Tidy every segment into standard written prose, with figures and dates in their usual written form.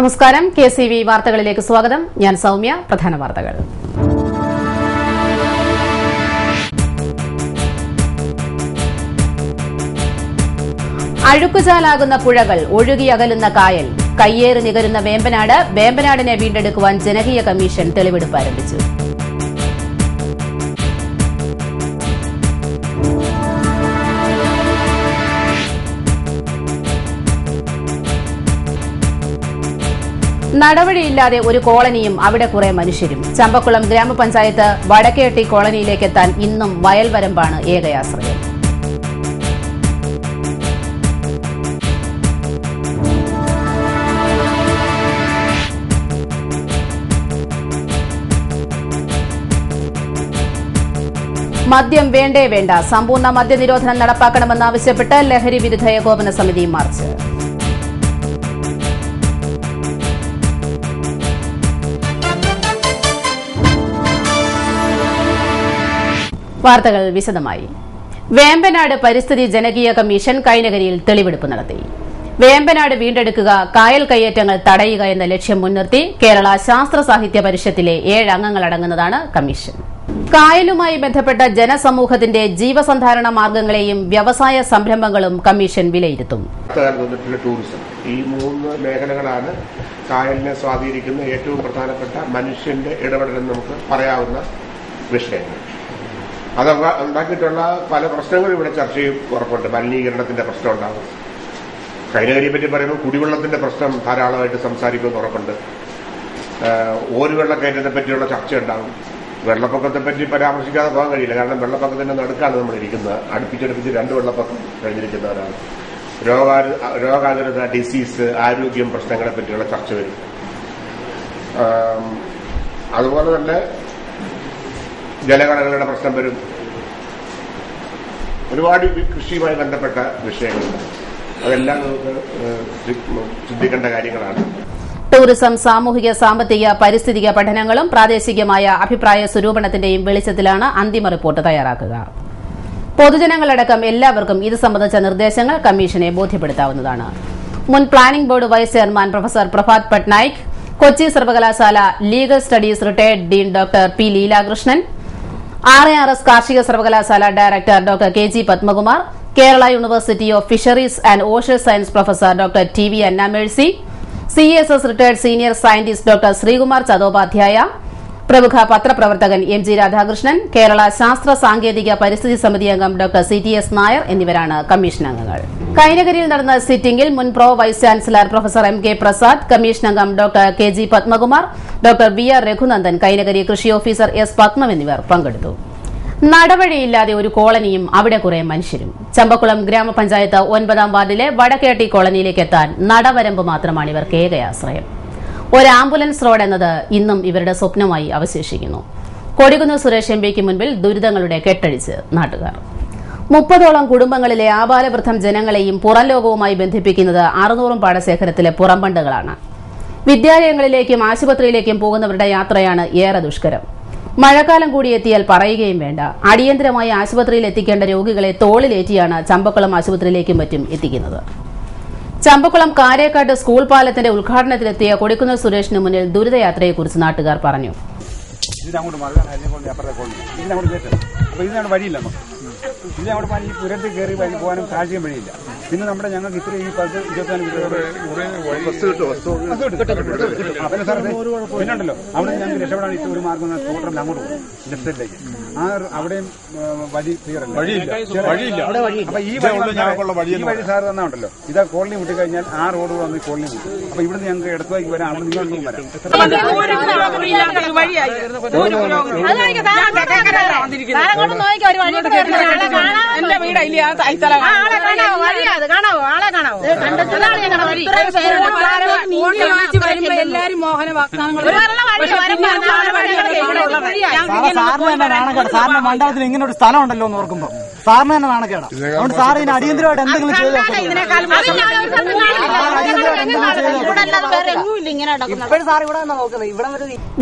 നമസ്കാരം. KCV വാർത്തകളിലേക്ക് സ്വാഗതം. ഞാൻ സൗമ്യ. പ്രധാന വാർത്തകൾ. അഴുക്കുചാലാകുന്ന പുഴകൾ, ഒഴുകിയകലുന്ന കായൽ, കയ്യേറി നികരുന്ന വേമ്പനാട്. വേമ്പനാടിനെ വീണ്ടെടുക്കുവാൻ ജനകീയ കമ്മീഷൻ തെളിവെടുപ്പ് ആരംഭിച്ചു. നടപടിയില്ലാതെ ഒരു കോളനിയും അവിടെ കുറെ മനുഷ്യരും. ചമ്പക്കുളം ഗ്രാമപഞ്ചായത്ത് വടക്കേട്ടി കോളനിയിലേക്കെത്താൻ ഇന്നും വയൽവരമ്പാണ് ഏകയാശ്രയം. മദ്യം വേണ്ടേ വേണ്ട, സമ്പൂർണ്ണ മദ്യനിരോധനം നടപ്പാക്കണമെന്നാവശ്യപ്പെട്ട് ലഹരി വിരുദ്ധ ഏകോപന സമിതി മാർച്ച്. വാർത്തകൾ വിശദമായി. വേമ്പനാട് പരിസ്ഥിതി ജനകീയ കമ്മീഷൻ കൈനകരിയിൽ തെളിവെടുപ്പ് നടത്തി. വേമ്പനാട് വീണ്ടെടുക്കുക, കായൽ കയ്യേറ്റങ്ങൾ തടയുക എന്ന ലക്ഷ്യം മുൻനിർത്തി കേരള ശാസ്ത്ര സാഹിത്യ പരിഷത്തിലെ 7 അംഗങ്ങളടങ്ങുന്നതാണ് കമ്മീഷൻ. കായലുമായി ബന്ധപ്പെട്ട ജനസമൂഹത്തിന്റെ ജീവസന്ധാരണ മാർഗങ്ങളെയും വ്യവസായ സംരംഭങ്ങളും കമ്മീഷൻ വിലയിരുത്തും. ടൂറിസം, ഈ 3 മേഖലകളാണ് കായലിനെ സ്വാധീനിക്കുന്ന ഏറ്റവും പ്രധാനപ്പെട്ട മനുഷ്യന്റെ ഇടപെടലെന്ന് നമുക്ക് പറയാവുന്ന വിഷയങ്ങൾ. അത് ഉണ്ടാക്കിയിട്ടുള്ള പല പ്രശ്നങ്ങളും ഇവിടെ ചർച്ച ചെയ്യും. ഉറപ്പുണ്ട്. മലിനീകരണത്തിന്റെ പ്രശ്നം ഉണ്ടാകും. കൈനകരിയെ പറ്റി പറയുമ്പോൾ കുടിവെള്ളത്തിന്റെ പ്രശ്നം ധാരാളമായിട്ട് സംസാരിക്കുമെന്ന് ഉറപ്പുണ്ട്. ഓരുവെള്ളക്കയറ്റത്തെ പറ്റിയുള്ള ചർച്ച ഉണ്ടാകും. വെള്ളപ്പൊക്കത്തെ പറ്റി പരാമർശിക്കാതെ പോകാൻ കഴിയില്ല. കാരണം വെള്ളപ്പൊക്കത്തിന്റെ നടുക്കാണ് നമ്മൾ ഇരിക്കുന്നത്. അടുപ്പിച്ചടുപ്പിച്ച് 2 വെള്ളപ്പൊക്കം കഴിഞ്ഞിരിക്കുന്നവരാണ്. രോഗാതുരത, ഡിസീസ്, ആരോഗ്യം പ്രശ്നങ്ങളെ പറ്റിയുള്ള ചർച്ച വരും. അതുപോലെ തന്നെ ജലഘടനകളുടെ പ്രശ്നം വരും. ഒരുപാട് കൃഷിയുമായി ബന്ധപ്പെട്ട വിഷയങ്ങളുണ്ട്. അതെല്ലാം നമുക്ക് ചിന്തിക്കേണ്ട കാര്യങ്ങളാണ്. ടൂറിസം, സാമൂഹിക, സാമ്പത്തിക, പാരിസ്ഥിതിക പഠനങ്ങളും പ്രാദേശികമായ അഭിപ്രായ സ്വരൂപണത്തിന്റെയും വെളിച്ചത്തിലാണ് അന്തിമ റിപ്പോർട്ട് തയ്യാറാക്കുക. പൊതുജനങ്ങളടക്കം എല്ലാവർക്കും ഇത് സംബന്ധിച്ച നിർദ്ദേശങ്ങൾ കമ്മീഷനെ ബോധ്യപ്പെടുത്താവുന്നതാണ്. മുൻ planning board vice chairman professor Prabhat Patnaik, Kochi സർവകലാശാല legal studies retired dean doctor P Leelakrishnan, RARS കാർഷിക സർവകലാശാല director doctor KG Padmakumar, Kerala University of Fisheries and Ocean Science professor doctor TV Anna Mercy, CSS retired senior scientist doctor Sreekumar Chattopadhyay, പ്രമുഖ പത്രപ്രവർത്തകൻ MG Radhakrishnan, Kerala ശാസ്ത്ര സാങ്കേതിക പരിസ്ഥിതി സമിതി അംഗം ഡോക്ടർ CTS നായർ എന്നിവരാണ് കമ്മീഷൻ അംഗങ്ങൾ. കൈനകരിയിൽ നടന്ന സിറ്റിംഗിൽ മുൻ pro vice chancellor professor MK Prasad, commission അംഗം doctor KG Padmakumar, doctor VR Raghunandan, Kainakary കൃഷി ഓഫീസർ S പത്മം എന്നിവർ പങ്കെടുത്തു. നടപടിയില്ലാതെ ഒരു കോളനിയും അവിടെ കുറെ മനുഷ്യരും. ചമ്പക്കുളം ഗ്രാമപഞ്ചായത്ത് 9ാം വാർഡിലെ വടക്കേട്ടി കോളനിയിലേക്ക് എത്താൻ നടവരമ്പ് മാത്രമാണ് ഇവർക്ക് ഏകയാശ്രയം. ഒരു ആംബുലൻസ് റോഡ് എന്നത് ഇന്നും ഇവരുടെ സ്വപ്നമായി അവശേഷിക്കുന്നു. കൊടികുന്ന് സുരേഷ് MPക്ക് മുൻപിൽ ദുരിതങ്ങളുടെ കെട്ടഴിച്ച് നാട്ടുകാർ. 30ഓളം കുടുംബങ്ങളിലെ ആബാലവൃദ്ധം ജനങ്ങളെയും പുറം ലോകവുമായി ബന്ധിപ്പിക്കുന്നത് 600 പാടശേഖരത്തിലെ പുറംബണ്ടുകളാണ്. വിദ്യാലയങ്ങളിലേക്കും ആശുപത്രിയിലേക്കും പോകുന്നവരുടെ യാത്രയാണ് ഏറെ ദുഷ്കരം. മഴക്കാലം കൂടി എത്തിയാൽ പറയുകയും വേണ്ട. അടിയന്തരമായി ആശുപത്രിയിൽ എത്തിക്കേണ്ട രോഗികളെ തോളിലേറ്റിയാണ് ചമ്പക്കുളം ആശുപത്രിയിലേക്കും മറ്റും എത്തിക്കുന്നത്. ചമ്പക്കുളം കാരേക്കാട്ട് സ്കൂൾ പാലത്തിന്റെ ഉദ്ഘാടനത്തിലെത്തിയ കൊടിക്കുന്ന് സുരേഷിന് മുന്നിൽ ദുരിതയാത്രയെക്കുറിച്ച് നാട്ടുകാർ പറഞ്ഞു. ഇതിനവിടെ പണി ഈ പുരത്ത് കയറി വഴി പോകാനും സാഹചര്യം വഴിയില്ല. പിന്നെ നമ്മുടെ ഞങ്ങൾക്ക് ഇത്ര ഈ 10-24 പിന്നെ സാർ പിന്നുണ്ടല്ലോ അവിടെ ഞങ്ങൾക്ക് രക്ഷപ്പെടാൻ ഇത്ര ഒരു മാർഗം സ്കൂട്ടറിൽ അങ്ങോട്ട് പോകും ലെഫ്റ്റിലേക്ക്. അവിടെയും വഴി ക്ലിയറല്ല. അപ്പൊ ഈ വഴി സാർ തന്നുണ്ടല്ലോ, ഇതാ കോളനി വിട്ട് കഴിഞ്ഞാൽ ആ റോഡ് വന്ന് കോളനി വിട്ടു. അപ്പൊ ഇവിടുന്ന് ഞങ്ങൾക്ക് ഇടത്തുവാക്കി വരാം, അവിടെ നിങ്ങൾക്കും വരാം. എന്റെ വീടില്ല എല്ലാരും മോഹന വാഗ്ദാനങ്ങൾ. സാറിന്റെ മണ്ഡലത്തിൽ ഇങ്ങനെ ഒരു സ്ഥലം ഉണ്ടല്ലോ എന്ന് ഓർക്കുമ്പോ സാറിന് തന്നെ നാണക്കേടാ. അതുകൊണ്ട് സാർ ഇതിന് അടിയന്തരമായിട്ട് എന്തെങ്കിലും ചെയ്തു.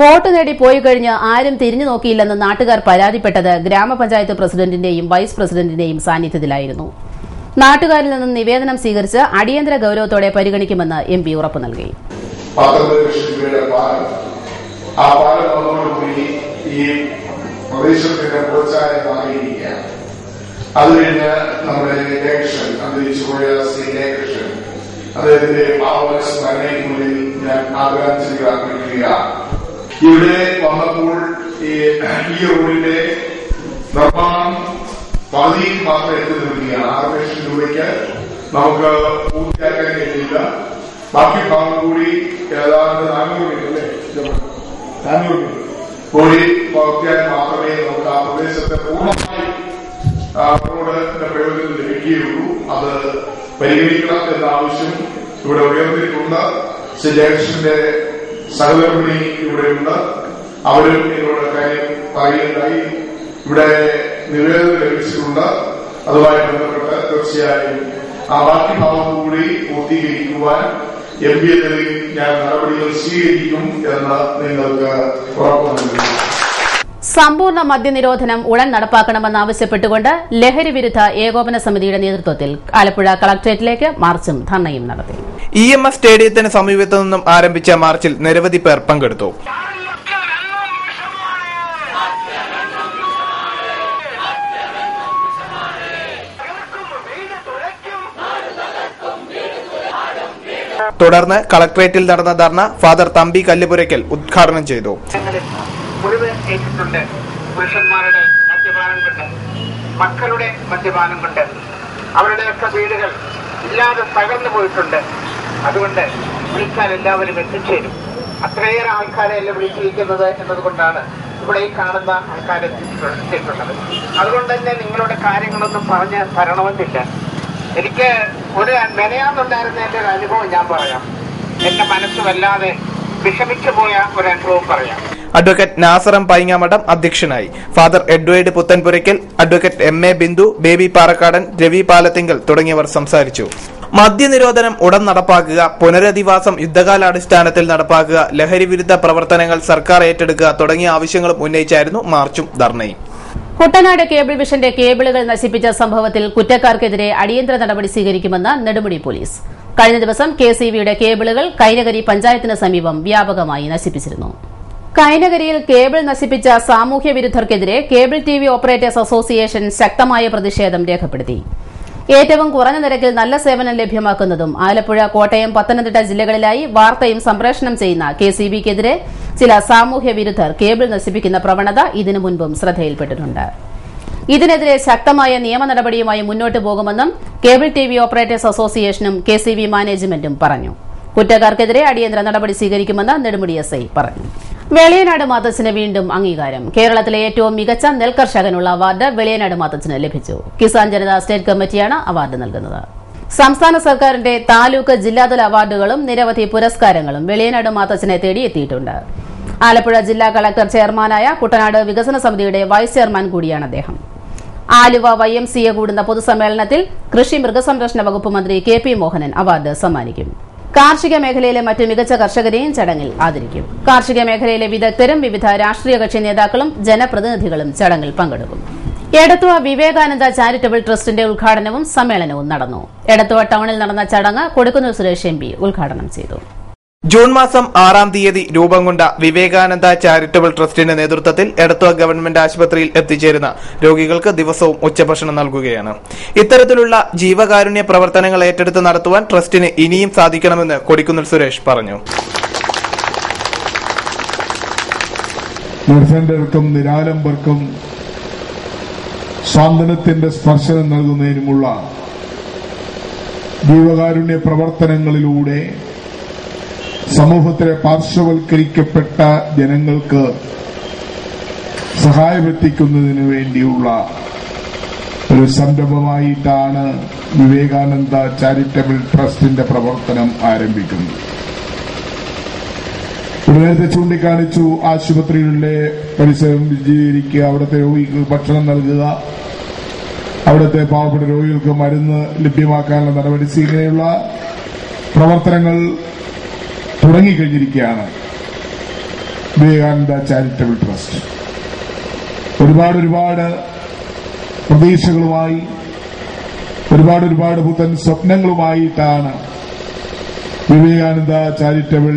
വോട്ട് നേടി പോയി കഴിഞ്ഞ് ആരും തിരിഞ്ഞു നോക്കിയില്ലെന്ന് നാട്ടുകാർ പരാതിപ്പെട്ടത് ഗ്രാമപഞ്ചായത്ത് പ്രസിഡന്റിന്റെയും വൈസ് പ്രസിഡന്റിന്റെയും സാന്നിധ്യത്തിലായിരുന്നു. നാട്ടുകാരിൽ നിന്നും നിവേദനം സ്വീകരിച്ച് അടിയന്തര ഗൌരവത്തോടെ പരിഗണിക്കുമെന്ന് MP ഉറപ്പു നൽകി. 19 ലക്ഷം രൂപയുടെ പാലം. ആ പാലം വന്നതോടുകൂടി ഈ പ്രദേശത്തിന്റെ മുഖച്ഛായ മാറിയിരിക്കുകയാണ്. അത് കഴിഞ്ഞ് നമ്മുടെ ഇലക്ഷൻ അന്തരിച്ചുപോയ ശ്രീ ഇലക്ഷൻ അദ്ദേഹത്തിന്റെ പാവന സ്മരണയ്ക്കുള്ളിൽ ഞാൻ ആദരാഞ്ജലികൾ അർപ്പിക്കുകയാണ്. ഇവിടെ വന്നപ്പോൾ ഈ റോഡിന്റെ നിർമ്മാണം പകുതിയിൽ മാത്രം എത്തി നിൽക്കുകയാണ്. 6 ലക്ഷം രൂപയ്ക്ക് നമുക്ക് പൂർത്തിയാക്കാൻ കഴിയില്ല. ബാക്കി ഭാഗം കൂടി ഏതാണ്ട് 400 മീറ്റർ കൂടി പൂർത്തിയാൽ മാത്രമേ നമുക്ക് ആ പ്രദേശത്തെ പൂർണ്ണമായി റോഡിന്റെ പ്രയോജനം ലഭിക്കുകയുള്ളൂ. അത് പരിഗണിക്കണം എന്ന ആവശ്യം ഇവിടെ ഉയർന്നിട്ടുണ്ട്. ശ്രീ ജയകൃഷ്ണന്റെ സഹധർമ്മിണി ഇവിടെയുണ്ട്. അവരും എന്നോട് കാര്യം പറയുകയുണ്ടായി. ഇവിടെ നിവേദനം ലഭിച്ചിട്ടുണ്ട്. അതുമായി ബന്ധപ്പെട്ട് തീർച്ചയായും ആ ബാക്കി ഭാഗം കൂടി പൂർത്തീകരിക്കുവാൻ MP നിലയിൽ ഞാൻ നടപടികൾ സ്വീകരിക്കും എന്ന് നിങ്ങൾക്ക് ഉറപ്പു നൽകുന്നു. സമ്പൂർണ്ണ മദ്യനിരോധനം ഉടൻ നടപ്പാക്കണമെന്നാവശ്യപ്പെട്ടുകൊണ്ട് ലഹരി വിരുദ്ധ ഏകോപന സമിതിയുടെ നേതൃത്വത്തിൽ ആലപ്പുഴ കളക്ടറേറ്റിലേക്ക് മാർച്ചും ധർണയും നടത്തി. EMS സ്റ്റേഡിയത്തിന് സമീപത്തു നിന്നും ആരംഭിച്ച മാർച്ചിൽ നിരവധി പേർ പങ്കെടുത്തു. തുടർന്ന് കളക്ടറേറ്റിൽ നടന്ന ധർണ ഫാദർ തമ്പി കല്ലുപുരയ്ക്കൽ ഉദ്ഘാടനം ചെയ്തു. പുരുഷന്മാരുടെ മദ്യപാനം കൊണ്ട്, മക്കളുടെ മദ്യപാനം കൊണ്ട് അവരുടെയൊക്കെ വീടുകൾ ഇല്ലാതെ തകർന്നു പോയിട്ടുണ്ട്. അതുകൊണ്ട് വിളിച്ചാൽ എല്ലാവരും എത്തിച്ചേരും. അത്രയേറെ ആൾക്കാരെയല്ല വിളിച്ചിരിക്കുന്നത് എന്നതുകൊണ്ടാണ് ഇവിടെ ഈ കാണുന്ന ആൾക്കാരെ എത്തിയിട്ടുള്ളത്. അതുകൊണ്ട് തന്നെ നിങ്ങളുടെ കാര്യങ്ങളൊന്നും പറഞ്ഞ് തരണമെന്നില്ല. എനിക്ക് ഒരു മെനയാന്നുണ്ടായിരുന്ന എന്റെ ഒരു അനുഭവം ഞാൻ പറയാം. എന്റെ മനസ്സ് വല്ലാതെ വിഷമിച്ചു പോയ ഒരു അനുഭവം പറയാം. അഡ്വക്കേറ്റ് നാസർ എം പൈങ്ങാമഠം അധ്യക്ഷനായി. Father Edward Puthenpurackal, advocate MA Bindu, Baby Parakkadan, Ravi Palathinkal തുടങ്ങിയവർ സംസാരിച്ചു. മദ്യനിരോധനം ഉടൻ നടപ്പാക്കുക, പുനരധിവാസം യുദ്ധകാലാടിസ്ഥാനത്തിൽ നടപ്പാക്കുക, ലഹരി വിരുദ്ധ പ്രവർത്തനങ്ങൾ സർക്കാർ ഏറ്റെടുക്കുക തുടങ്ങിയ ആവശ്യങ്ങളും ഉന്നയിച്ചായിരുന്നു മാർച്ചും ധർണയും. കുട്ടനാട് കേബിൾ വിഷന്റെ കേബിളുകൾ നശിപ്പിച്ച സംഭവത്തിൽ കുറ്റക്കാർക്കെതിരെ അടിയന്തര നടപടി സ്വീകരിക്കുമെന്ന് നെടുമുടി പോലീസ്. കഴിഞ്ഞ ദിവസം KCBയുടെ കേബിളുകൾ കൈനകരി പഞ്ചായത്തിന് സമീപം വ്യാപകമായി നശിപ്പിച്ചിരുന്നു. കൈനകരിയിൽ കേബിൾ നശിപ്പിച്ച സാമൂഹ്യ വിരുദ്ധർക്കെതിരെ കേബിൾ TV ഓപ്പറേറ്റേഴ്സ് അസോസിയേഷൻ ശക്തമായ പ്രതിഷേധം രേഖപ്പെടുത്തി. ഏറ്റവും കുറഞ്ഞ നിരക്കിൽ നല്ല സേവനം ലഭ്യമാക്കുന്നതും ആലപ്പുഴ, കോട്ടയം, പത്തനംതിട്ട ജില്ലകളിലായി വാർത്തയും സംപ്രേഷണം ചെയ്യുന്ന KCBക്കെതിരെ ചില സാമൂഹ്യ വിരുദ്ധർ കേബിൾ നശിപ്പിക്കുന്ന പ്രവണത ഇതിനു മുൻപും ശ്രദ്ധയിൽപ്പെട്ടിട്ടുണ്ട്. ഇതിനെതിരെ ശക്തമായ നിയമ നടപടിയുമായി മുന്നോട്ടു പോകുമെന്നും കേബിൾ TV ഓപ്പറേറ്റേഴ്സ് അസോസിയേഷനും KCB മാനേജ്മെന്റും പറഞ്ഞു. കുറ്റക്കാർക്കെതിരെ അടിയന്തര നടപടി സ്വീകരിക്കുമെന്ന് നെടുമുടി SI പറഞ്ഞു. വെളിയനാട് മാത്തച്ഛന് വീണ്ടും അംഗീകാരം. കേരളത്തിലെ ഏറ്റവും മികച്ച നെൽകർഷകനുള്ള അവാർഡ് വെളിയനാട് മാത്തച്ഛന് ലഭിച്ചു. കിസാൻ ജനതാ സ്റ്റേറ്റ് കമ്മിറ്റിയാണ് അവാർഡ് നൽകുന്നത്. സംസ്ഥാന സർക്കാരിന്റെ താലൂക്ക്, ജില്ലാതല അവാർഡുകളും നിരവധി പുരസ്കാരങ്ങളും വെളിയനാട് മാത്തച്ഛനെ തേടിയെത്തിയിട്ടുണ്ട്. ആലപ്പുഴ ജില്ലാ കളക്ടർ ചെയർമാനായ കുട്ടനാട് വികസന സമിതിയുടെ വൈസ് ചെയർമാൻ കൂടിയാണ് അദ്ദേഹം. ആലുവ YMCA കൂടുന്ന പൊതുസമ്മേളനത്തിൽ കൃഷി മൃഗസംരക്ഷണ വകുപ്പ് മന്ത്രി KP മോഹനൻ അവാർഡ് സമ്മാനിക്കും. കാർഷിക മേഖലയിലെ മറ്റ് മികച്ച കർഷകരെയും ചടങ്ങിൽ ആദരിക്കും. കാർഷിക മേഖലയിലെ വിദഗ്ധരും വിവിധ രാഷ്ട്രീയ കക്ഷി നേതാക്കളും ജനപ്രതിനിധികളും ചടങ്ങിൽ പങ്കെടുക്കും. എടത്തുവ വിവേകാനന്ദ ചാരിറ്റബിൾ ട്രസ്റ്റിന്റെ ഉദ്ഘാടനവും സമ്മേളനവും നടന്നു. എടത്തുവ ടൌണിൽ നടന്ന ചടങ്ങ് കൊടിക്കുന്നിൽ സുരേഷ് MP ഉദ്ഘാടനം ചെയ്തു. ജൂൺ മാസം 6-ാം തീയതി രൂപം കൊണ്ട വിവേകാനന്ദ ചാരിറ്റബിൾ ട്രസ്റ്റിന്റെ നേതൃത്വത്തിൽ എടത്തുവ ഗവൺമെന്റ് ആശുപത്രിയിൽ എത്തിച്ചേരുന്ന രോഗികൾക്ക് ദിവസവും ഉച്ചഭക്ഷണം നൽകുകയാണ്. ഇത്തരത്തിലുള്ള ജീവകാരുണ്യ പ്രവർത്തനങ്ങൾ ഏറ്റെടുത്ത് നടത്തുവാൻ ട്രസ്റ്റിന് ഇനിയും സാധിക്കണമെന്ന് കൊടിക്കുന്നിൽ സുരേഷ് പറഞ്ഞു. നിർധനർക്കും നിരാലംബർക്കും സാന്ത്വനത്തിന്റെ സ്പർശനം നൽകുന്നതിനുമുള്ള ജീവകാരുണ്യ പ്രവർത്തനങ്ങളിലൂടെ സമൂഹത്തിലെ പാർശ്വവൽക്കരിക്കപ്പെട്ട ജനങ്ങൾക്ക് സഹായമെത്തിക്കുന്നതിന് വേണ്ടിയുള്ള ഒരു സംരംഭമായിട്ടാണ് വിവേകാനന്ദ ചാരിറ്റബിൾ ട്രസ്റ്റിന്റെ പ്രവർത്തനം ആരംഭിക്കുന്നത്. നേരത്തെ ചൂണ്ടിക്കാണിച്ചു, ആശുപത്രികളിലെ പരിസരം വിജീകരിക്കുക, അവിടുത്തെ രോഗികൾക്ക് ഭക്ഷണം നൽകുക, അവിടുത്തെ പാവപ്പെട്ട രോഗികൾക്ക് മരുന്ന് ലഭ്യമാക്കാനുള്ള നടപടി, ഇങ്ങനെയുള്ള പ്രവർത്തനങ്ങൾ തുടങ്ങിക്കഴിഞ്ഞിരിക്കുകയാണ് വിവേകാനന്ദ ചാരിറ്റബിൾ ട്രസ്റ്റ്. ഒരുപാട് പ്രതീക്ഷകളുമായി, ഒരുപാട് പുത്തൻ സ്വപ്നങ്ങളുമായിട്ടാണ് വിവേകാനന്ദ ചാരിറ്റബിൾ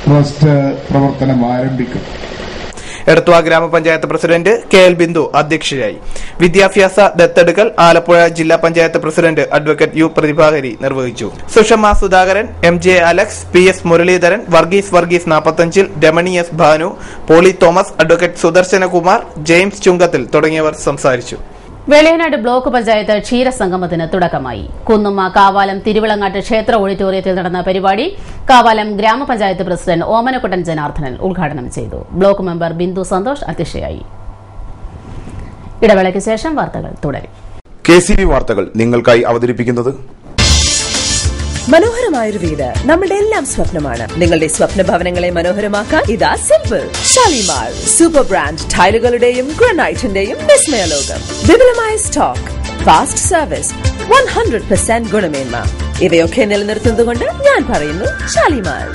ട്രസ്റ്റ് പ്രവർത്തനം ആരംഭിക്കും. എടത്വ ഗ്രാമപഞ്ചായത്ത് പ്രസിഡന്റ് KL ബിന്ദു അധ്യക്ഷയായി. വിദ്യാഭ്യാസ ദത്തെടുക്കൽ ആലപ്പുഴ ജില്ലാ panchayat president advocate U Prathibha Hari നിർവഹിച്ചു. Sushama Sudhakaran, MJ Alex, PS Muraleedharan, Varghese 45, Ramani S Bhanu, Poly Thomas, advocate Sudarsanakumar, James Chungathil തുടങ്ങിയവർ സംസാരിച്ചു. വെളിയനാട് ബ്ലോക്ക് പഞ്ചായത്ത് ക്ഷീരസംഗമത്തിന് തുടക്കമായി. കുന്നുമ്മ കാവാലം തിരുവിളങ്ങാട്ട് ക്ഷേത്ര ഓഡിറ്റോറിയത്തിൽ നടന്ന പരിപാടി കാവാലം ഗ്രാമപഞ്ചായത്ത് പ്രസിഡന്റ് ഓമനക്കുട്ടൻ ജനാർദ്ദനൻ ഉദ്ഘാടനം ചെയ്തു. ബ്ലോക്ക് മെമ്പർ ബിന്ദു സന്തോഷ് അധ്യക്ഷയായി. ഇടവേളയ്ക്ക് ശേഷം വാർത്തകൾ തുടരും. KCB വാർത്തകൾ നിങ്ങൾക്കായി അവതരിപ്പിക്കുന്നത് മനോഹരമായൊരു വീട് നമ്മുടെ എല്ലാം സ്വപ്നമാണ്. നിങ്ങളുടെ സ്വപ്ന ഭവനങ്ങളെ മനോഹരമാക്കാൻ ഇതാ സിമ്പിൾ ഷാലിമാർ സൂപ്പർ ബ്രാൻഡ് ടൈലുകളുടെയും ഗ്രാനൈറ്റിന്റെയും വിസ്മയ ലോകം. വിപുലമായ സ്റ്റോക്ക്, ഫാസ്റ്റ് സർവീസ്, 100% ഗുണമേന്മ ഇവയൊക്കെ നിലനിർത്തുന്നതുകൊണ്ട് ഞാൻ പറയുന്നു Shalimar.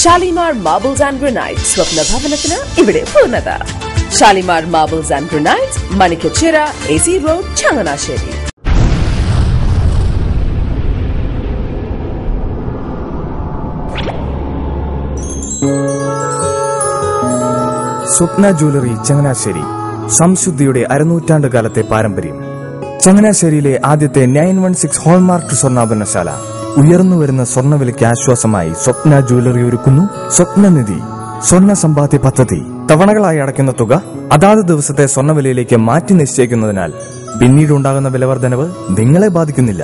Shalimar marbles and granite, സ്വപ്ന ഭവനത്തിന് ഇവിടെ പൂർണ്ണത. Shalimar marbles and granite, Manikkachira, AC road, Changanassery. Swapna jewellery Changanassery, സംശുദ്ധിയുടെ അരനൂറ്റാണ്ട് കാലത്തെ പാരമ്പര്യം. ചങ്ങനാശ്ശേരിയിലെ ആദ്യത്തെ 916 ഹോൾമാർക്ക് സ്വർണ്ണാഭരണശാല. ഉയർന്നുവരുന്ന സ്വർണ്ണവിലയ്ക്ക് ആശ്വാസമായി സ്വപ്ന ജ്വല്ലറി ഒരുക്കുന്നു സ്വപ്നനിധി സ്വർണ്ണ സമ്പാദ്യ പദ്ധതി. തവണകളായി അടയ്ക്കുന്ന തുക അതാത് ദിവസത്തെ സ്വർണ്ണവിലയിലേക്ക് മാറ്റി നിശ്ചയിക്കുന്നതിനാൽ പിന്നീടുണ്ടാകുന്ന വിലവർദ്ധനവ് നിങ്ങളെ ബാധിക്കുന്നില്ല.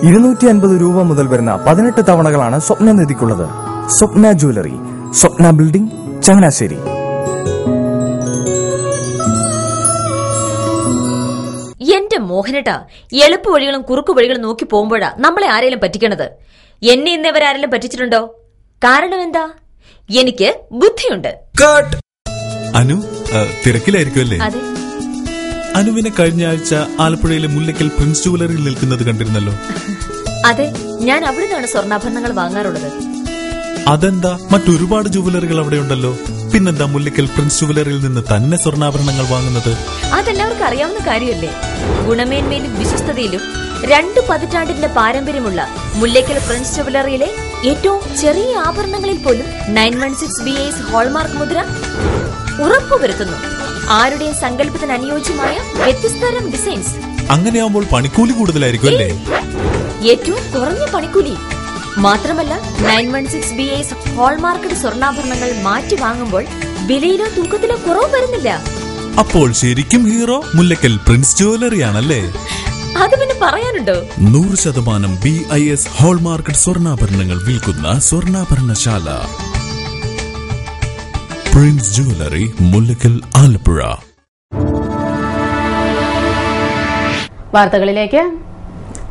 250 രൂപ മുതൽ വരുന്ന 18 തവണകളാണ് സ്വപ്നനിധിക്കുള്ളത്. സ്വപ്ന ജ്വല്ലറി, സ്വപ്ന ബിൽഡിംഗ്, ചങ്ങനാശ്ശേരി. എന്റെ മോഹനേട്ടാ, എളുപ്പ വഴികളും കുറുക്കു വഴികളും നോക്കി പോകുമ്പോഴാ നമ്മളെ ആരെങ്കിലും പറ്റിക്കണത്. എന്നെ ഇന്നവരാരെങ്കിലും പറ്റിച്ചിട്ടുണ്ടോ? കാരണം എന്താ? എനിക്ക് ബുദ്ധിയുണ്ട്. അനു തിരക്കിലായിരിക്കുമല്ലേ? അനുവിനെ കഴിഞ്ഞ ആഴ്ച ആലപ്പുഴയിലെ മുല്ലയ്ക്കൽ പ്രിൻസ് ജുവലറിയിൽ നിൽക്കുന്നത് കണ്ടിരുന്നല്ലോ. അതെ, ഞാൻ അവിടെ നിന്നാണ് സ്വർണ്ണാഭരണങ്ങൾ വാങ്ങാറുള്ളത്. അതെന്താ, മറ്റൊരുപാട് ജുവലറികൾ അവിടെ ഉണ്ടല്ലോ. പിന്നെന്താ മുല്ലയ്ക്കൽ പ്രിൻസ് ജുവലറിയിൽ നിന്ന് തന്നെ സ്വർണ്ണാഭരണങ്ങൾ വാങ്ങുന്നത്? അതെല്ലാവർക്കും അറിയാവുന്ന കാര്യമല്ലേ. ഗുണമേന്മയിലും വിശ്വസ്തതയിലും 2 പതിറ്റാണ്ടിന്റെ പാരമ്പര്യമുള്ള മുല്ലയ്ക്കൽ പ്രിൻസ് ജുവലറിയിലെ ഏറ്റവും ചെറിയ ആഭരണങ്ങളിൽ പോലും 916 BIS ഹോൾമാർക്ക് മുദ്ര ഉറപ്പുവരുത്തുന്നു. ആരുടെയും സങ്കല്പത്തിന് അനുയോജ്യമായ വ്യത്യസ്തതരം ഡിസൈൻസ്. അങ്ങനെയാവുമ്പോൾ പണിക്കൂലി കൂടുതലായിരിക്കും അല്ലേ? ഏറ്റവും കുറഞ്ഞ പണിക്കൂലി മാത്രമല്ല, 916 BIS ഹോൾമാർക്കറ്റ് സ്വർണ്ണാഭരണങ്ങൾ മാറ്റി വാങ്ങുമ്പോൾ വിലയിലോ തൂക്കത്തിലോ കുറവ് വരുന്നില്ല. അപ്പോൾ ശരിക്കും ഹീറോ മുല്ലയ്ക്കൽ പ്രിൻസ് ജുവലറിയാണല്ലേ? അത് പിന്നെ പറയാനുണ്ടോ? 100% BIS ഹോൾമാർക്കറ്റ് സ്വർണ്ണാഭരണങ്ങൾ വിൽക്കുന്ന സ്വർണ്ണാഭരണശാല പ്രിൻസ് ജുവലറി, മുല്ലയ്ക്കൽ, ആലപ്പുഴ. വാർത്തകളിലേക്ക്.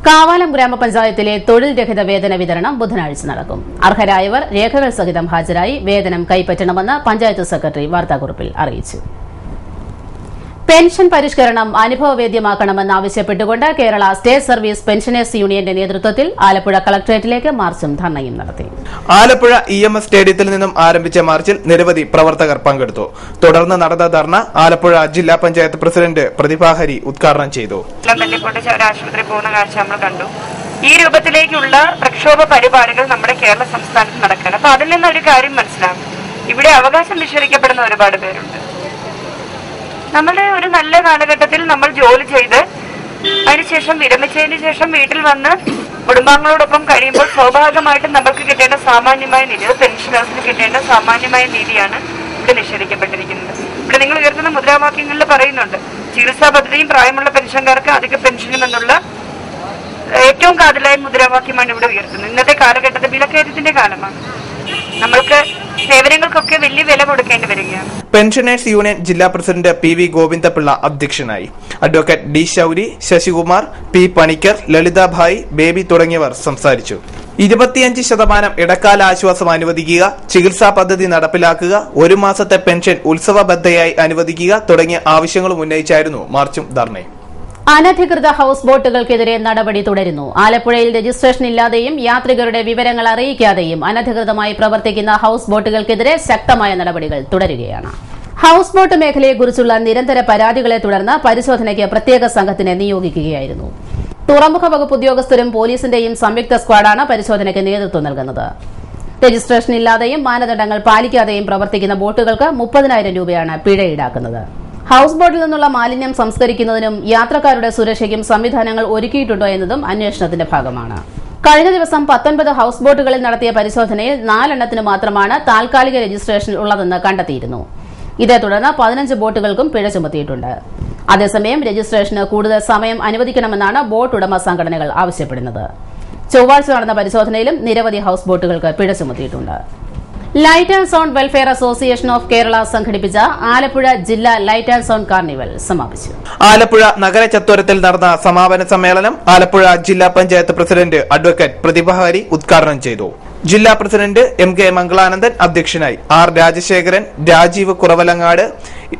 കാവാലം ഗ്രാമപഞ്ചായത്തിലെ തൊഴിൽ രഹിത വേതന വിതരണം ബുധനാഴ്ച നടക്കും. അർഹരായവർ രേഖകൾ സഹിതം ഹാജരായി വേതനം കൈപ്പറ്റണമെന്ന് പഞ്ചായത്ത് സെക്രട്ടറി വാർത്താക്കുറിപ്പിൽ അറിയിച്ചു. പെൻഷൻ പരിഷ്കരണം അനുഭവവേദ്യമാക്കണമെന്നാവശ്യപ്പെട്ടുകൊണ്ട് കേരള സ്റ്റേറ്റ് സർവീസ് പെൻഷനേഴ്സ് യൂണിയന്റെ നേതൃത്വത്തിൽ ആലപ്പുഴ കളക്ടറേറ്റിലേക്ക് മാർച്ചും ധർണയും നടത്തി. ആലപ്പുഴ EMS സ്റ്റേഡിയത്തിൽ നിന്നും ആരംഭിച്ച മാർച്ചിൽ നിരവധി പ്രവർത്തകർ പങ്കെടുത്തു. തുടർന്ന് നടന്ന ധർണ ആലപ്പുഴ ജില്ലാ പഞ്ചായത്ത് പ്രസിഡന്റ് പ്രതിഭാഹരി ഉദ്ഘാടനം ചെയ്തു. ആശുപത്രി പോകുന്ന കാഴ്ച നമ്മൾ കണ്ടു. ഈ രൂപത്തിലേക്കുള്ള പ്രക്ഷോഭ പരിപാടികൾ നമ്മുടെ കേരള സംസ്ഥാനത്ത് നടക്കുകയാണ്. അപ്പൊ അതിൽ നിന്നൊരു കാര്യം മനസ്സിലാകും, ഇവിടെ അവകാശം നിഷേധിക്കപ്പെടുന്ന ഒരുപാട് പേരുണ്ട്. നമ്മുടെ ഒരു നല്ല കാലഘട്ടത്തിൽ നമ്മൾ ജോലി ചെയ്ത് അതിനുശേഷം വിരമിച്ചതിന് ശേഷം വീട്ടിൽ വന്ന് കുടുംബാംഗങ്ങളോടൊപ്പം കഴിയുമ്പോൾ സ്വാഭാവികമായിട്ടും നമുക്ക് കിട്ടേണ്ട സാമാന്യമായ നീതി, പെൻഷനേഴ്സിന് കിട്ടേണ്ട സാമാന്യമായ നീതിയാണ് ഇവിടെ നിഷേധിക്കപ്പെട്ടിരിക്കുന്നത്. ഇവിടെ നിങ്ങൾ ഉയർത്തുന്ന മുദ്രാവാക്യങ്ങളിൽ പറയുന്നുണ്ട്, ചികിത്സാ പദ്ധതിയും പ്രായമുള്ള പെൻഷൻകാർക്ക് അധിക പെൻഷനും എന്നുള്ള ഏറ്റവും കാതലായ മുദ്രാവാക്യമാണ് ഇവിടെ ഉയർത്തുന്നത്. ഇന്നത്തെ കാലഘട്ടത്തിൽ വിലക്കയറ്റത്തിന്റെ കാലമാണ്. നമ്മൾക്ക് സേവനങ്ങൾക്കൊക്കെ വലിയ വില കൊടുക്കേണ്ടി വരികയാണ്. പെൻഷനേഴ്സ് യൂണിയൻ ജില്ലാ പ്രസിഡന്റ് PV ഗോവിന്ദപിള്ള അധ്യക്ഷനായി. Advocate D Shouri, Sasikumar, P Panicker, Lalithabai, Baby തുടങ്ങിയവർ സംസാരിച്ചു. 25% ഇടക്കാല ആശ്വാസം അനുവദിക്കുക, ചികിത്സാ പദ്ധതി നടപ്പിലാക്കുക, 1 മാസത്തെ പെൻഷൻ ഉത്സവബദ്ധയായി അനുവദിക്കുക തുടങ്ങിയ ആവശ്യങ്ങളും ഉന്നയിച്ചായിരുന്നു മാർച്ചും ധർണയും. അനധികൃത ഹൌസ് ബോട്ടുകൾക്കെതിരെ നടപടി തുടരുന്നു. ആലപ്പുഴയിൽ രജിസ്ട്രേഷൻ ഇല്ലാതെയും യാത്രികരുടെ വിവരങ്ങൾ അറിയിക്കാതെയും അനധികൃതമായി പ്രവർത്തിക്കുന്ന ഹൌസ് ബോട്ടുകൾക്കെതിരെ ശക്തമായ നടപടികൾ തുടരുകയാണ്. ഹൌസ് ബോട്ട് മേഖലയെക്കുറിച്ചുള്ള നിരന്തര പരാതികളെ തുടർന്ന് പരിശോധനയ്ക്ക് പ്രത്യേക സംഘത്തിനെ നിയോഗിക്കുകയായിരുന്നു. തുറമുഖ വകുപ്പ് ഉദ്യോഗസ്ഥരും പോലീസിന്റെയും സംയുക്ത സ്ക്വാഡാണ് പരിശോധനയ്ക്ക് നേതൃത്വം നൽകുന്നത്. രജിസ്ട്രേഷൻ ഇല്ലാതെയും മാനദണ്ഡങ്ങൾ പാലിക്കാതെയും പ്രവർത്തിക്കുന്ന ബോട്ടുകൾക്ക് 30,000 രൂപയാണ് പിഴ ഈടാക്കുന്നത്. ഹൌസ് ബോട്ടിൽ നിന്നുള്ള മാലിന്യം സംസ്കരിക്കുന്നതിനും യാത്രക്കാരുടെ സുരക്ഷയ്ക്കും സംവിധാനങ്ങൾ ഒരുക്കിയിട്ടുണ്ടോ എന്നതും അന്വേഷണത്തിന്റെ ഭാഗമാണ്. കഴിഞ്ഞ ദിവസം 19 ഹൌസ് ബോട്ടുകളിൽ നടത്തിയ പരിശോധനയിൽ 4 എണ്ണത്തിന് മാത്രമാണ് താൽക്കാലിക രജിസ്ട്രേഷൻ ഉള്ളതെന്ന് കണ്ടെത്തിയിരുന്നു. ഇതേ തുടർന്ന് 15 ബോട്ടുകൾക്കും പിഴ ചുമത്തിയിട്ടുണ്ട്. അതേസമയം രജിസ്ട്രേഷന് കൂടുതൽ സമയം അനുവദിക്കണമെന്നാണ് ബോട്ട് ഉടമ സംഘടനകൾ ആവശ്യപ്പെടുന്നത്. ചൊവ്വാഴ്ച നടന്ന പരിശോധനയിലും നിരവധി ഹൌസ് ബോട്ടുകൾക്ക് പിഴ ചുമത്തിയിട്ടുണ്ട്. Light and sound welfare association of Kerala സംഘടിപ്പിച്ച ആലപ്പുഴ ജില്ലാ ലൈറ്റ് ആൻഡ് സൗണ്ട് കാർണിവൽ സമാപിച്ചു. ആലപ്പുഴ നഗര ചത്വരത്തിൽ നടന്ന സമാപന സമ്മേളനം ആലപ്പുഴ ജില്ലാ പഞ്ചായത്ത് പ്രസിഡന്റ് അഡ്വക്കേറ്റ് പ്രതിഭ ഹരി ഉദ്ഘാടനം ചെയ്തു. ജില്ലാ പ്രസിഡന്റ് എം കെ മംഗളാനന്ദൻ അധ്യക്ഷനായി. R Rajasekharan, Rajeev Kuravilangad,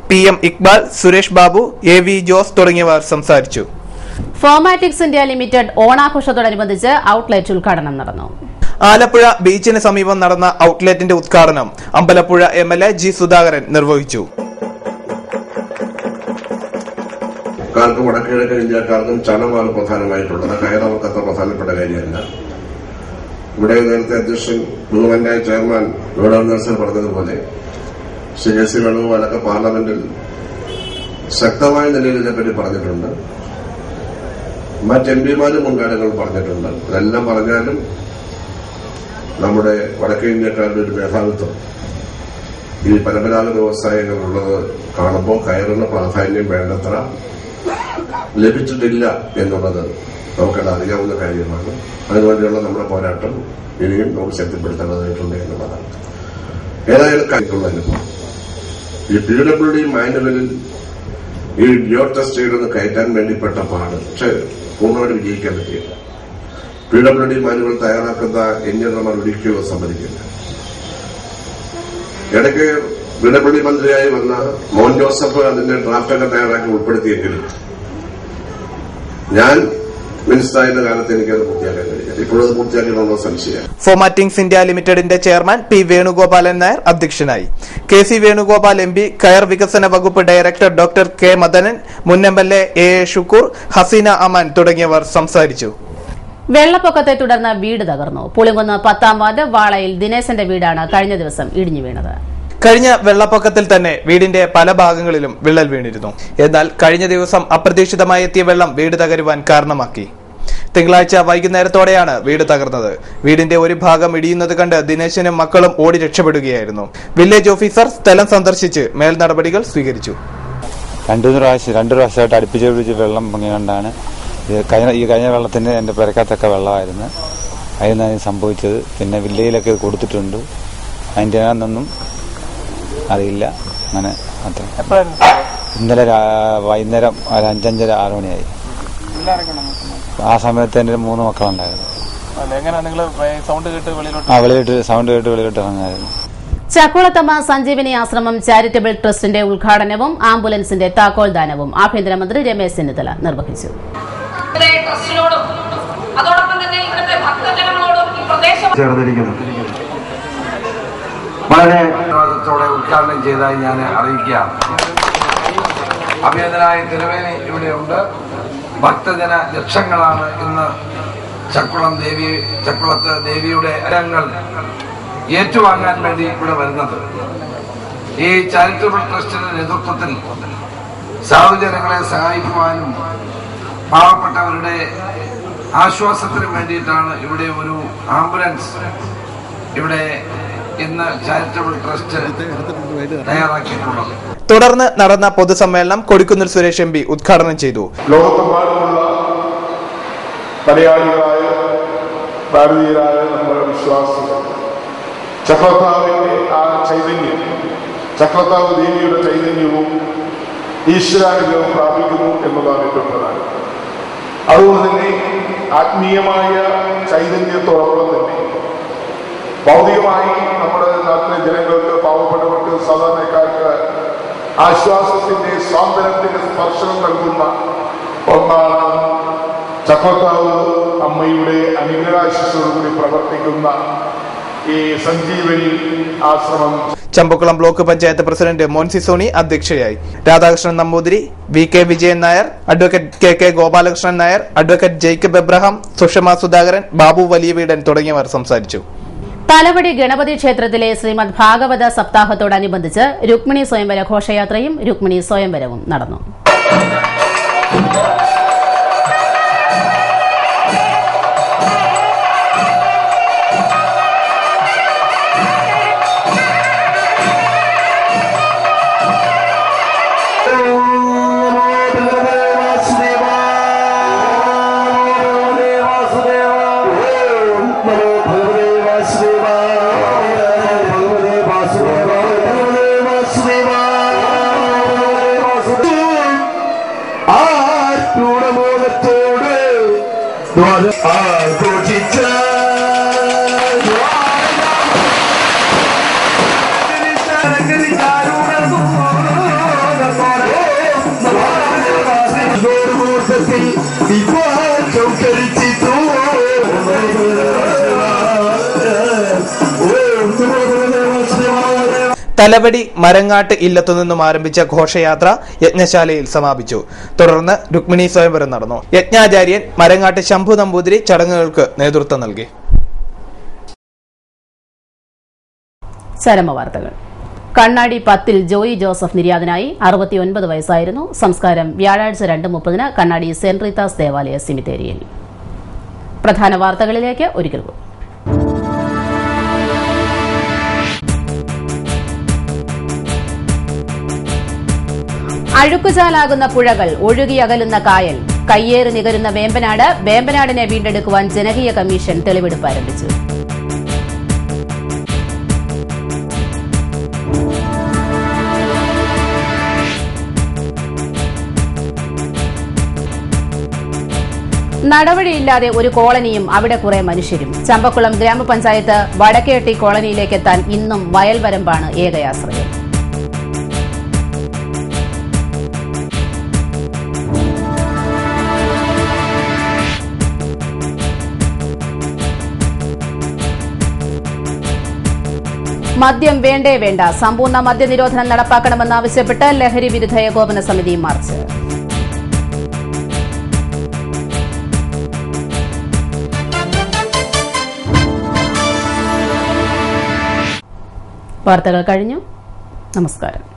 P M Iqbal, Suresh Babu, A V Jose തുടങ്ങിയവർ സംസാരിച്ചു. ഫോമാറ്റിക്സ് ഇന്ത്യ ലിമിറ്റഡ് ഓണാഘോഷത്തോടനുബന്ധിച്ച് ഔട്ട്ലെറ്റ് ഉദ്ഘാടനം നടന്നു. ആലപ്പുഴ ബീച്ചിന് സമീപം നടന്ന ഔട്ട്ലെറ്റിന്റെ ഉദ്ഘാടനം അമ്പലപ്പുഴ MLA ജി സുധാകരൻ നിർവഹിച്ചു. വടക്കിഴക്കൻ ഇന്ത്യക്കാർക്കും ചണമാണ് പ്രധാനമായിട്ടുള്ളത്. കയർ അവർക്ക് അത്ര പ്രധാനപ്പെട്ട കാര്യമല്ല. ഇവിടെ നേരത്തെ അധ്യക്ഷൻ ബഹുമാന്യായ ചെയർമാൻ വേണുഗോപാൽ പറഞ്ഞതുപോലെ ശ്രീ എസ് സി വേണുഗോപാലൊക്കെ പാർലമെന്റിൽ ശക്തമായ നിലയിൽ ഇതിനെപ്പറ്റി പറഞ്ഞിട്ടുണ്ട്. മറ്റ് MPമാരും മുൻകാലങ്ങൾ പറഞ്ഞിട്ടുണ്ട്. ഇതെല്ലാം പറഞ്ഞാലും നമ്മുടെ വടക്കേ ഇന്ത്യക്കാരുടെ ഒരു മേധാവിത്വം ഈ പരമ്പരാഗത വ്യവസായങ്ങളുള്ളത് കാണുമ്പോൾ കയറിന് പ്രാധാന്യം വേണ്ടത്ര ലഭിച്ചിട്ടില്ല എന്നുള്ളത് നമുക്കെല്ലാം അറിയാവുന്ന കാര്യമാണ്. അതിനുവേണ്ടിയുള്ള നമ്മുടെ പോരാട്ടം ഇനിയും നമുക്ക് ശക്തിപ്പെടുത്തേണ്ടതായിട്ടുണ്ട് എന്നുള്ളതാണ്. ഏതായാലും കാര്യമുള്ള അനുഭവം ഈ PWD മാനുവലിൽ ഈ ജിയോ ടെസ്റ്റ് കയറ്റാൻ വേണ്ടിപ്പെട്ട പാട് പക്ഷെ പൂർണ്ണമായിട്ട് വിജയിക്കാൻ പറ്റിയില്ല. PWD മാനുവൽ തയ്യാറാക്കുന്ന എഞ്ചിനീയർമാർ ഒരിക്കലും സമ്മതിക്കില്ല. ഇടയ്ക്ക് PWD മന്ത്രിയായി വന്ന മോൻ ജോസഫ് അതിന്റെ ഡ്രാഫ്റ്റൊക്കെ തയ്യാറാക്കി ഉൾപ്പെടുത്തിയെങ്കിലും ഞാൻ മിനിസ്റ്ററായിരുന്ന കാലത്ത് എനിക്കത് പൂർത്തിയാക്കാൻ കഴിയില്ല. ഇപ്പോഴത് പൂർത്തിയാക്കണമെന്ന സംശയം. ഫോമാറ്റിക്സ് ഇന്ത്യ ലിമിറ്റഡിന്റെ ചെയർമാൻ പി വേണുഗോപാലൻ നായർ അധ്യക്ഷനായി. KC വേണുഗോപാൽ MP, കയർ വികസന വകുപ്പ് ഡയറക്ടർ ഡോക്ടർ K മദനൻ, മുൻ MLA A ഷുക്കൂർ, ഹസീന അമാൻ തുടങ്ങിയവർ സംസാരിച്ചു. വെള്ളപ്പൊക്കത്തെ തുടർന്ന് വീട് തകർന്നു. പുളിങ്കുന്ന് 10ാം വാർഡ് വാളയിൽ ദിനേശന്റെ വീടാണ് കഴിഞ്ഞ ദിവസം ഇടിഞ്ഞു വീണത്. കഴിഞ്ഞ വെള്ളപ്പൊക്കത്തിൽ തന്നെ വീടിന്റെ പല ഭാഗങ്ങളിലും വിള്ളൽ വീണിരുന്നു. എന്നാൽ കഴിഞ്ഞ ദിവസം അപ്രതീക്ഷിതമായി എത്തിയ വെള്ളം വീട് തകരുവാൻ കാരണമാക്കി. തിങ്കളാഴ്ച വൈകുന്നേരത്തോടെയാണ് വീട് തകർന്നത്. വീടിന്റെ ഒരു ഭാഗം ഇടിയുന്നത് കണ്ട് ദിനേശനും മക്കളും ഓടി രക്ഷപ്പെടുകയായിരുന്നു. വില്ലേജ് ഓഫീസർ സ്ഥലം സന്ദർശിച്ച് മേൽ നടപടികൾ സ്വീകരിച്ചു. രണ്ടു പ്രാവശ്യമായിട്ട് അടുപ്പിച്ച് വെള്ളം പൊങ്ങിക്കൊണ്ടാണ് ഈ കഴിഞ്ഞ വെള്ളത്തിന് എന്റെ പെരക്കത്തൊക്കെ വെള്ളമായിരുന്നു. അതിനാണ് സംഭവിച്ചത്. പിന്നെ വില്ലേജിലൊക്കെ കൊടുത്തിട്ടുണ്ട്. അതിന്റെ ഒന്നും അറിയില്ല. അങ്ങനെ മാത്രം. ഇന്നലെ വൈകുന്നേരം ഒരു 5:30-6 മണിയായി. ആ സമയത്ത് എന്റെ 3 മക്കളുണ്ടായിരുന്നു. വെളിയിലോട്ട് ഇറങ്ങായിരുന്നു. ചക്കുളത്തമ്മ സഞ്ജീവനി ആശ്രമം ചാരിറ്റബിൾ ട്രസ്റ്റിന്റെ ഉദ്ഘാടനവും ആംബുലൻസിന്റെ താക്കോൽദാനവും ആഭ്യന്തരമന്ത്രി രമേശ് ചെന്നിത്തല നിർവഹിച്ചു. വളരെ വിശ്വാസത്തോടെ ഉദ്ഘാടനം ചെയ്തതായി ഞാൻ അറിയിക്കാം. അഭിനന്ദനായ തിരുവേനി ഇവിടെയുണ്ട്. ഭക്തജന ലക്ഷങ്ങളാണ് ഇന്ന് ചക്കുളത്ത് ദേവിയുടെ അരങ്ങൾ ഏറ്റുവാങ്ങാൻ വേണ്ടി ഇവിടെ വരുന്നത്. ഈ ചാരിറ്റബിൾ ട്രസ്റ്റിന്റെ നേതൃത്വത്തിൽ സാധുജനങ്ങളെ സഹായിക്കുവാനും പാവപ്പെട്ടവരുടെ ആശ്വാസത്തിനും വേണ്ടിയിട്ടാണ് ഇവിടെ ഒരു ആംബുലൻസ് ഇവിടെ ഇന്ന് ചാരിറ്റബിൾ ട്രസ്റ്റ് തയ്യാറാക്കിയിട്ടുള്ളത്. തുടർന്ന് നടന്ന പൊതുസമ്മേളനം കൊടിക്കുന്നിൽ സുരേഷ് MP ഉദ്ഘാടനം ചെയ്തു. ലോകത്തെമ്പാടുമുള്ള മലയാളികളായ ഭാരതീയരായ നമ്മുടെ വിശ്വാസികൾ ചക്രത്താവിന്റെ ആ ചൈതന്യം, ചക്രത്താവ് ദേവിയുടെ ചൈതന്യവും ഈശ്വരാനുഗ്രഹവും പ്രാപിക്കുന്നു എന്നതാണ് ഏറ്റവും പ്രധാനം. അതുകൊണ്ട് തന്നെ ആത്മീയമായ ചൈതന്യത്തോടൊപ്പം തന്നെ ഭൗതികമായി നമ്മുടെ നാട്ടിലെ ജനങ്ങൾക്ക്, പാവപ്പെട്ടവർക്ക്, സാധാരണക്കാർക്ക് ആശ്വാസത്തിന്റെ, സ്വാതന്ത്ര്യത്തിന്റെ സ്പർശനം നൽകുന്ന ഒന്നാണ് ചക്രത്താവ് അമ്മയുടെ അനുഗ്രഹാശിസോടുകൂടി പ്രവർത്തിക്കുന്ന ഈ സഞ്ജീവനി ആശ്രമം. ചമ്പക്കുളം ബ്ലോക്ക് പഞ്ചായത്ത് പ്രസിഡന്റ് മോൻസി സോണി അധ്യക്ഷയായി. Radhakrishnan Namboothiri, VK Vijayan Nair, advocate KK Gopalakrishnan Nair, advocate Jacob Abraham, Sushama Sudhakaran, Babu Valiyaveedan തുടങ്ങിയവർ സംസാരിച്ചു. തലവടി ഗണപതി ക്ഷേത്രത്തിലെ ശ്രീമദ് ഭാഗവത സപ്താഹത്തോടനുബന്ധിച്ച് രുക്മിണി സ്വയംവര ഘോഷയാത്രയും രുക്മിണി സ്വയംവരവും നടന്നു. തലവടി മരങ്ങാട്ട് ഇല്ലത്തുനിന്നും ആരംഭിച്ച ഘോഷയാത്ര യജ്ഞശാലയിൽ സമാപിച്ചു. തുടർന്ന് രുക്മിണി സ്വയംവരം നടന്നു. യജ്ഞാചാര്യൻ മരങ്ങാട്ട് ശംഭു നമ്പൂതിരി ചടങ്ങുകൾക്ക് നേതൃത്വം നൽകി. ചരമവാർത്തകൾ. കണ്ണാടി 10 ജോയി ജോസഫ് നിര്യാതനായി. 69 വയസ്സായിരുന്നു. സംസ്കാരം വ്യാഴാഴ്ച 2:30 കണ്ണാടി സെന്റ് റീത്താസ് ദേവാലയ സിമിത്തേരിയിൽ. പ്രധാന വാർത്തകളിലേക്ക് ഒരിക്കൽ കൂടി. അഴുക്കുചാലാകുന്ന പുഴകൾ, ഒഴുകിയകലുന്ന കായൽ, കയ്യേറി നികരുന്ന വേമ്പനാട്. വേമ്പനാടിനെ വീണ്ടെടുക്കുവാൻ ജനകീയ കമ്മീഷൻ തെളിവെടുപ്പ് ആരംഭിച്ചു. നടപടിയില്ലാതെ ഒരു കോളനിയും അവിടെ കുറെ മനുഷ്യരും. ചമ്പക്കുളം ഗ്രാമപഞ്ചായത്ത് വടക്കേട്ടി കോളനിയിലേക്കെത്താൻ ഇന്നും വയൽവരമ്പാണ് ഏകയാശ്രയം. മദ്യം വേണ്ടേ വേണ്ട, സമ്പൂർണ്ണ മദ്യനിരോധനം നടപ്പാക്കണമെന്നാവശ്യപ്പെട്ട് ലഹരി വിരുദ്ധ ഏകോപന സമിതി മാർച്ച്. വാർത്തകൾ കഴിഞ്ഞു. നമസ്കാരം.